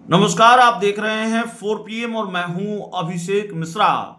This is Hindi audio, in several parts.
नमस्कार, आप देख रहे हैं 4 PM और मैं हूं अभिषेक मिश्रा।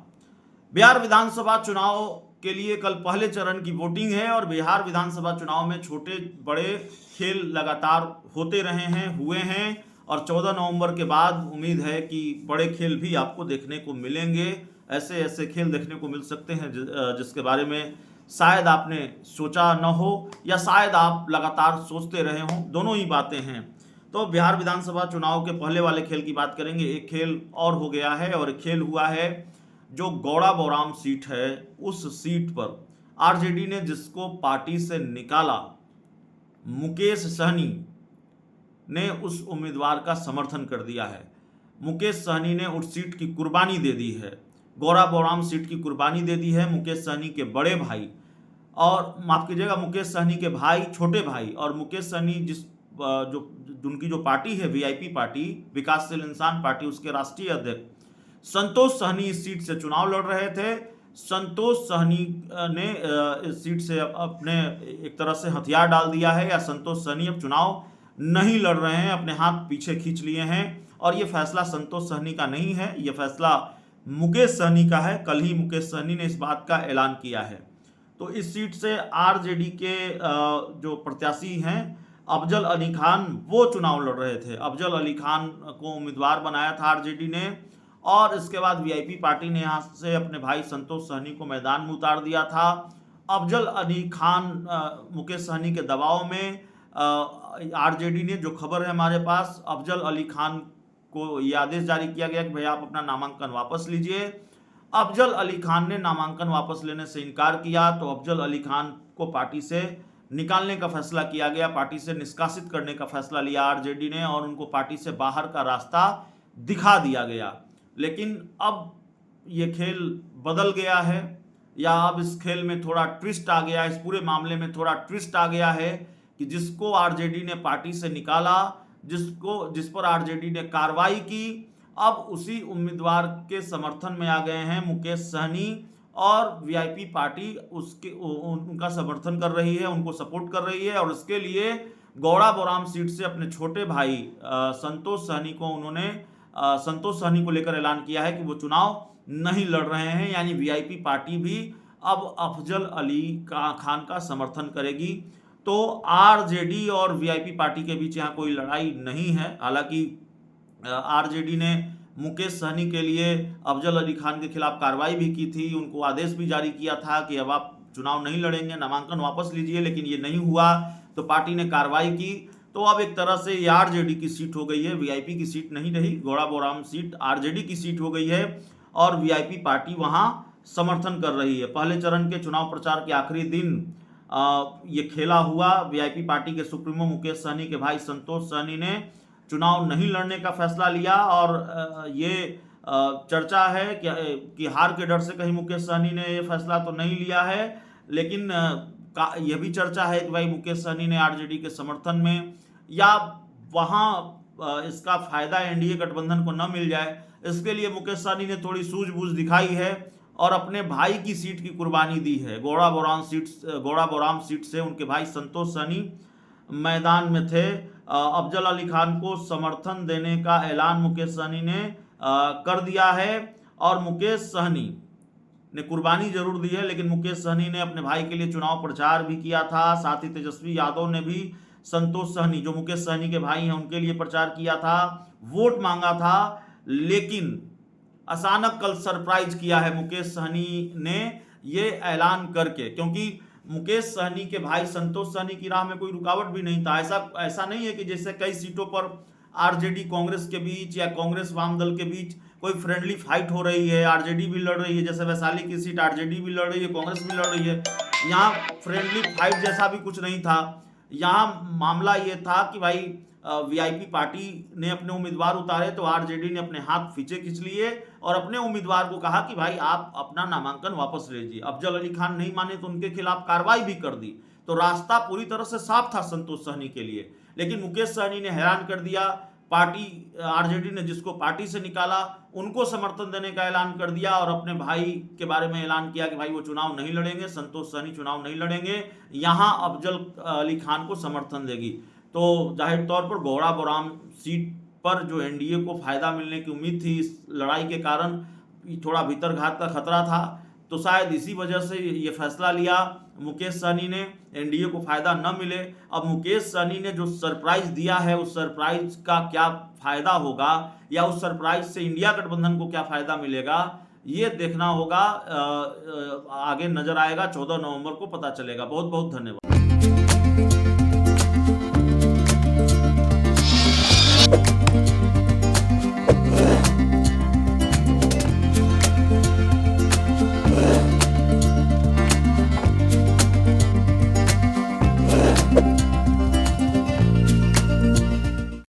बिहार विधानसभा चुनाव के लिए कल पहले चरण की वोटिंग है और बिहार विधानसभा चुनाव में छोटे बड़े खेल लगातार होते रहे हैं, हुए हैं और 14 नवंबर के बाद उम्मीद है कि बड़े खेल भी आपको देखने को मिलेंगे। ऐसे ऐसे खेल देखने को मिल सकते हैं जिसके बारे में शायद आपने सोचा न हो या शायद आप लगातार सोचते रहे हों, दोनों ही बातें हैं। तो बिहार विधानसभा चुनाव के पहले वाले खेल की बात करेंगे। एक खेल और हो गया है और एक खेल हुआ है जो गौड़ा बौराम सीट है, उस सीट पर आरजेडी ने जिसको पार्टी से निकाला, मुकेश सहनी ने उस उम्मीदवार का समर्थन कर दिया है। मुकेश सहनी ने उस सीट की कुर्बानी दे दी है, गौड़ा बौराम सीट की कुर्बानी दे दी है। मुकेश सहनी के बड़े भाई और माफ कीजिएगा, मुकेश सहनी के भाई, छोटे भाई और मुकेश सहनी जो उनकी जो पार्टी है, वीआईपी पार्टी, विकासशील इंसान पार्टी, उसके राष्ट्रीय अध्यक्ष संतोष सहनी इस सीट से चुनाव लड़ रहे थे। संतोष सहनी ने इस सीट से अपने एक तरह से हथियार डाल दिया है, या संतोष सहनी अब चुनाव नहीं लड़ रहे हैं, अपने हाथ पीछे खींच लिए हैं। और ये फैसला संतोष सहनी का नहीं है, ये फैसला मुकेश सहनी का है। कल ही मुकेश सहनी ने इस बात का ऐलान किया है। तो इस सीट से आरजेडी के जो प्रत्याशी हैं अफजल अली खान, वो चुनाव लड़ रहे थे। अफजल अली खान को उम्मीदवार बनाया था आरजेडी ने और इसके बाद वीआईपी पार्टी ने यहाँ से अपने भाई संतोष सहनी को मैदान में उतार दिया था। अफजल अली खान मुकेश सहनी के दबाव में आरजेडी ने, जो खबर है हमारे पास, अफजल अली खान को ये आदेश जारी किया गया कि भाई आप अपना नामांकन वापस लीजिए। अफजल अली खान ने नामांकन वापस लेने से इनकार किया तो अफजल अली खान को पार्टी से निकालने का फैसला किया गया, पार्टी से निष्कासित करने का फैसला लिया आरजेडी ने और उनको पार्टी से बाहर का रास्ता दिखा दिया गया। लेकिन अब ये खेल बदल गया है, या अब इस खेल में थोड़ा ट्विस्ट आ गया, इस पूरे मामले में थोड़ा ट्विस्ट आ गया है कि जिसको आरजेडी ने पार्टी से निकाला, जिस पर आरजेडी ने कार्रवाई की, अब उसी उम्मीदवार के समर्थन में आ गए हैं मुकेश सहनी और वीआईपी पार्टी उनका समर्थन कर रही है, उनको सपोर्ट कर रही है। और इसके लिए गौड़ा बौराम सीट से अपने छोटे भाई संतोष सहनी को लेकर ऐलान किया है कि वो चुनाव नहीं लड़ रहे हैं, यानी वीआईपी पार्टी भी अब अफजल अली खान का समर्थन करेगी। तो आरजेडी और वीआईपी पार्टी के बीच यहाँ कोई लड़ाई नहीं है। हालांकि आरजेडी ने मुकेश सहनी के लिए अफजल अली खान के खिलाफ कार्रवाई भी की थी, उनको आदेश भी जारी किया था कि अब आप चुनाव नहीं लड़ेंगे, नामांकन वापस लीजिए, लेकिन ये नहीं हुआ तो पार्टी ने कार्रवाई की। तो अब एक तरह से ये आरजेडी की सीट हो गई है, वीआईपी की सीट नहीं रही। गौड़ा बौराम सीट आरजेडी की सीट हो गई है और वीआईपी पार्टी वहां समर्थन कर रही है। पहले चरण के चुनाव प्रचार के आखिरी दिन ये खेला हुआ। वीआईपी पार्टी के सुप्रीमो मुकेश सहनी के भाई संतोष सहनी ने चुनाव नहीं लड़ने का फैसला लिया और ये चर्चा है कि हार के डर से कहीं मुकेश सहनी ने ये फैसला तो नहीं लिया है, लेकिन यह भी चर्चा है कि भाई मुकेश सहनी ने आरजेडी के समर्थन में, या वहाँ इसका फायदा एनडीए गठबंधन को न मिल जाए, इसके लिए मुकेश सहनी ने थोड़ी सूझबूझ दिखाई है और अपने भाई की सीट की कुर्बानी दी है। गौड़ा बौराम सीट से उनके भाई संतोष सहनी मैदान में थे। अफजल अली खान को समर्थन देने का ऐलान मुकेश सहनी ने कर दिया है और मुकेश सहनी ने कुर्बानी जरूर दी है, लेकिन मुकेश सहनी ने अपने भाई के लिए चुनाव प्रचार भी किया था। साथ ही तेजस्वी यादव ने भी संतोष सहनी, जो मुकेश सहनी के भाई हैं, उनके लिए प्रचार किया था, वोट मांगा था। लेकिन अचानक कल सरप्राइज किया है मुकेश सहनी ने ये ऐलान करके, क्योंकि मुकेश सहनी के भाई संतोष सहनी की राह में कोई रुकावट भी नहीं था। ऐसा नहीं है कि जैसे कई सीटों पर आरजेडी कांग्रेस के बीच या कांग्रेस वाम दल के बीच कोई फ्रेंडली फाइट हो रही है, आरजेडी भी लड़ रही है, जैसे वैशाली की सीट आरजेडी भी लड़ रही है, कांग्रेस भी लड़ रही है। यहाँ फ्रेंडली फाइट जैसा भी कुछ नहीं था। यहाँ मामला ये था कि भाई वीआईपी पार्टी ने अपने उम्मीदवार उतारे तो आरजेडी ने अपने हाथ पीछे खींच लिए और अपने उम्मीदवार को कहा कि भाई आप अपना नामांकन वापस लीजिए। अफजल अली खान नहीं माने तो उनके खिलाफ कार्रवाई भी कर दी। तो रास्ता पूरी तरह से साफ था संतोष सहनी के लिए, लेकिन मुकेश सहनी ने हैरान कर दिया। पार्टी आरजेडी ने जिसको पार्टी से निकाला उनको समर्थन देने का ऐलान कर दिया और अपने भाई के बारे में ऐलान किया कि भाई वो चुनाव नहीं लड़ेंगे, संतोष सहनी चुनाव नहीं लड़ेंगे, यहाँ अफजल अली खान को समर्थन देगी। तो जाहिर तौर पर गौड़ा बौराम सीट पर जो एनडीए को फायदा मिलने की उम्मीद थी इस लड़ाई के कारण, थोड़ा भीतरघात का खतरा था, तो शायद इसी वजह से ये फैसला लिया मुकेश सहनी ने, एनडीए को फायदा न मिले। अब मुकेश सहनी ने जो सरप्राइज दिया है उस सरप्राइज का क्या फायदा होगा या उस सरप्राइज से इंडिया गठबंधन को क्या फायदा मिलेगा, ये देखना होगा। आगे नजर आएगा, 14 नवंबर को पता चलेगा। बहुत बहुत धन्यवाद।